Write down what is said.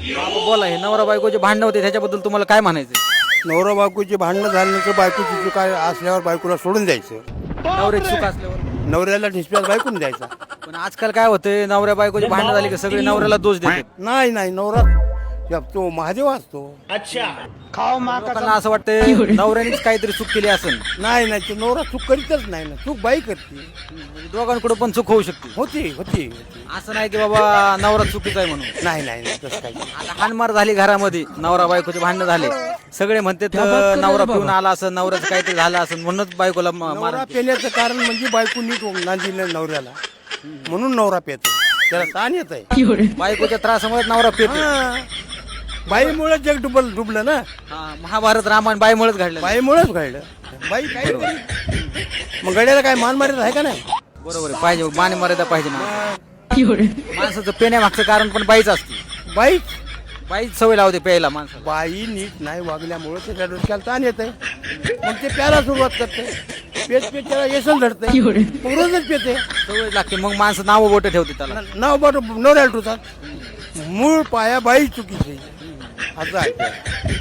बाबा बोला, हे नवरा बायकोचे भांडण होते त्याच्याबद्दल तुम्हाला काय म्हणायचं? नवरा बायकोची भांडणं झाल्यानंतर बायकोची चूक असल्यावर बायकोला सोडून द्यायचं. नवऱ्याची चूक असल्यावर. नवऱ्याला डिस्प्याच बायकून द्यायचा. पण आजकाल काय होतंय, नवऱ्या बायकोची भांडण झाली की सगळे नवऱ्याला दोष देतात. नाही नाही, नवरा तो महादेव असतो. लोकांना असं वाटतंय नवऱ्यानेच काहीतरी चूक केली असेल. नाही नाही, तो नवरा चूक करीतच नाही ना, चूक बाई करते. म्हणजे दोघांकडे पण चूक होऊ शकते. होती होती. असं नाही की बाबा नवरा चुकीचा आहे म्हणून. नाही नाही नाही, तसं काही आता हाणमार झाली घरामध्ये, नवरा बायकोचे भांडण झाले, सगळे म्हणतात नवरा पिऊन आला असं, नवऱ्याचं काहीतरी झालं असं म्हणूनच बायकोला नवरा मार. पेण्याचं कारण म्हणजे बायको नीट नांदी नाही नवऱ्याला, म्हणून नवरा पेतो. त्याला ताण येत आहे. बायकोच्या त्रासामुळे नवरा पितो. बाईमुळे जग डुबलं ना. महाभारत रामायण बाईमुळेच घडलं. बाईमुळेच घडलं. बाई काय मग गड्याला काय मान मारित आहे का नाही? बरोबर आहे, पाहिजे मान मर्यादा पाहिजे. माणसाचं पेण्यामागचं कारण पण बाईच असते. बाईच सवय लावते प्यायला माणसाला. बाई नीट नाही वागल्यामुळे त्याच्या डोक्याला ताण येत आहे. मग ते प्यायला सुरुवात करते. पेत पेत त्याला येसन धरते. मग रोजच पेते. सवय लागते. मग माणसं नाव बोट ठेवते त्याला. नाव बाट नवऱ्याला ठेवतात. मूळ पाया बाई चुकीची असं आहे.